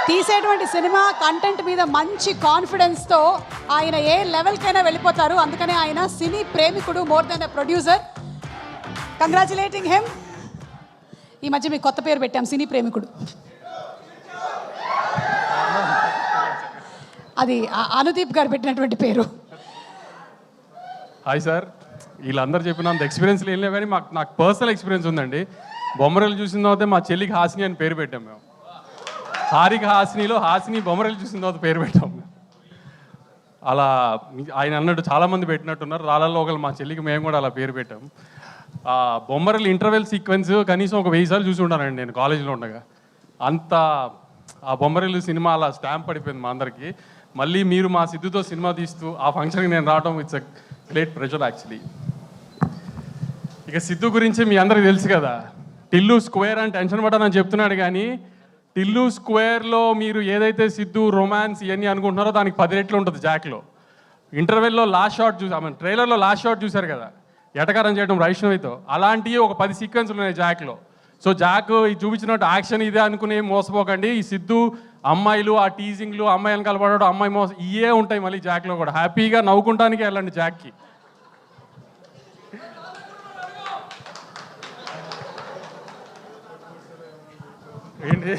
తీసేటువంటి cinema content మీద మంచి కాన్ఫిడెన్స్తో ఆయన ఏ లెవెల్కైనా వెళ్ళిపోతారు. అందుకనే ఆయన సినీ ప్రేమికుడు more than a producer. Congratulating him. ఈ మధ్య మీకు కొత్త పేరు పెట్టాం, సినీ ప్రేమికుడు. అది అనుదీప్ గారు పెట్టినటువంటి పేరు. హాయ్ సార్, వీళ్ళందరూ చెప్పినంత ఎక్స్పీరియన్స్ ఏం లేవు, కానీ నాకు పర్సనల్ ఎక్స్పీరియన్స్ ఉందండి. బొమ్మరలు చూసిన తర్వాత మా చెల్లికి హాసిని అని పేరు పెట్టాం మేము. హారిక హాసినిలో హాసిని బొమ్మరలు చూసిన తర్వాత పేరు పెట్టాం మేము. అలా ఆయన అన్నట్టు చాలామంది పెట్టినట్టున్నారు. రాళ్ళల్లో ఒకళ్ళు మా చెల్లికి మేము కూడా అలా పేరు పెట్టాం. బొమ్మరలు ఇంటర్వెల్ సీక్వెన్స్ కనీసం ఒక 1000 సార్లు చూసి ఉంటానండి నేను కాలేజీలో ఉండగా. అంత ఆ బొమ్మరలు సినిమా అలా స్టాంప్ పడిపోయింది మా అందరికీ. మళ్ళీ మీరు మా సిద్ధుతో సినిమా తీస్తూ ఆ ఫంక్షన్కి నేను రావడం it's a great pressure actually. ఇక సిద్ధు గురించి మీ అందరికి తెలుసు కదా, టిల్లు స్క్వేర్ అని టెన్షన్ పడ్డానని చెప్తున్నాడు, కానీ టిల్లు స్క్వేర్లో మీరు ఏదైతే సిద్ధు రొమాన్స్ ఇవన్నీ అనుకుంటున్నారో దానికి 10 రెట్లు ఉంటుంది జాక్లో. ఇంటర్వెల్లో లాస్ట్ షాట్ ట్రైలర్లో లాస్ట్ షాట్ చూశారు కదా, ఎటకారం చేయడం వైష్ణవితో, అలాంటివి ఒక 10 సీక్వెన్స్లు ఉన్నాయి జాక్లో. సో జాక్ చూపించినట్టు యాక్షన్ ఇదే అనుకుని మోసపోకండి. ఈ సిద్ధు అమ్మాయిలు, ఆ టీజింగ్లు, అమ్మాయిలను కలపడడం, అమ్మాయి ఇవే ఉంటాయి మళ్ళీ జాక్లో కూడా. హ్యాపీగా నవ్వుకుంటానికి వెళ్ళండి జాక్కి. ఏంటి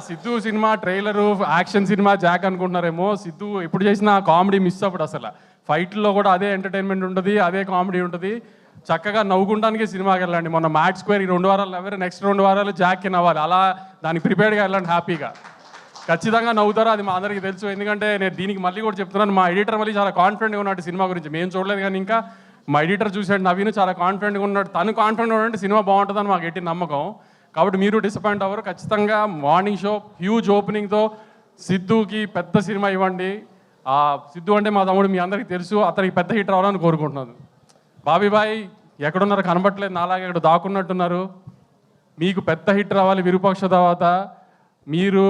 Siddhu cinema trailer action cinema Jack అనుకుంటున్నారేమో. సిద్ధు ఎప్పుడు చేసిన కామెడీ మిస్ అప్పుడు అసలు ఫైట్లో కూడా అదే ఎంటర్టైన్మెంట్ ఉంటుంది, అదే కామెడీ ఉంటుంది. చక్కగా నవ్వుకుంటానికి సినిమాకి వెళ్ళండి. మొన్న మ్యాట్ స్క్వేర్ ఈ 2 వారాలు నవ్వారు, నెక్స్ట్ 2 వారాలు జాక్కి నవ్వాలి. అలా దానికి ప్రిపేర్డ్గా వెళ్ళండి హ్యాపీగా. ఖచ్చితంగా నవ్వుతారు, అది మా అందరికీ తెలుసు. ఎందుకంటే నేను దీనికి మళ్ళీ కూడా చెప్తున్నాను, మా ఎడిటర్ మళ్ళీ చాలా కాన్ఫిడెంట్గా ఉన్నాడు సినిమా గురించి. మేము చూడలేదు కానీ ఇంకా మా ఎడిటర్ చూసాడు, నవీన్ చాలా కాన్ఫిడెంట్గా ఉన్నాడు. తను కాన్ఫిడెంట్గా ఉన్నాడంటే సినిమా బాగుంటుందని మాకు ఎట్టి నమ్మకం. కాబట్టి మీరు డిసప్పాయింట్ అవ్వరు. ఖచ్చితంగా మార్నింగ్ షో హ్యూజ్ ఓపెనింగ్తో సిద్ధుకి పెద్ద సినిమా ఇవ్వండి. సిద్ధు అంటే మా తమ్ముడు, మీ అందరికీ తెలుసు, అతనికి పెద్ద హిట్ రావాలని కోరుకుంటున్నాను. బాబీబాయ్ ఎక్కడున్నారు కనబట్టలేదు, నాలాగే ఇక్కడ దాక్కున్నట్టున్నారు. మీకు పెద్ద హిట్ రావాలి విరూపాక్ష తర్వాత. మీరు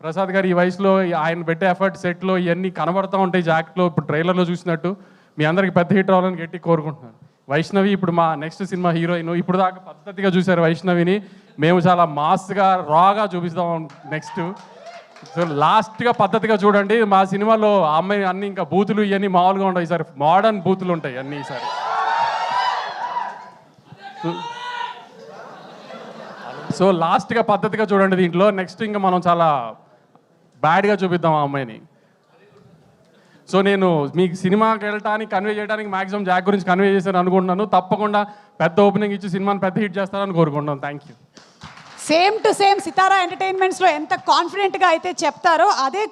ప్రసాద్ గారు ఈ వయసులో ఆయన పెట్టే ఎఫర్ట్ సెట్లో ఇవన్నీ కనబడుతూ ఉంటాయి జాక్లో, ఇప్పుడు ట్రైలర్లో చూసినట్టు. మీ అందరికి పెద్ద హిట్ రావాలని గట్టి కోరుకుంటున్నాను. వైష్ణవి ఇప్పుడు మా నెక్స్ట్ సినిమా హీరోయిన్. ఇప్పుడు దాకా పద్ధతిగా చూశారు వైష్ణవిని, మేము చాలా మాస్గా రాగా చూపిస్తాం నెక్స్ట్. సో లాస్ట్గా పద్ధతిగా చూడండి. మా సినిమాలో ఆ అమ్మాయి అన్ని ఇంకా బూతులు ఇవన్నీ మామూలుగా ఉంటాయి, ఈసారి మోడర్న్ బూతులు ఉంటాయి అన్నీ ఈసారి. సో లాస్ట్గా పద్ధతిగా చూడండి దీంట్లో. నెక్స్ట్ ఇంకా మనం చాలా బ్యాడ్గా చూపిద్దాం ఆ అమ్మాయిని. సో నేను మీకు సినిమాకి వెళ్ళటానికి కన్వే చేయడానికి మ్యాక్సిమం జాక్ గురించి కన్వే చేశాను అనుకుంటున్నాను. తప్పకుండా పెద్ద ఓపెనింగ్ ఇచ్చి సినిమాని పెద్ద హిట్ చేస్తారని కోరుకుంటున్నాను. Thank you. Same to same Sitara ఎంటర్టైన్మెంట్స్లో ఎంత కాన్ఫిడెంట్గా అయితే చెప్తారో అదే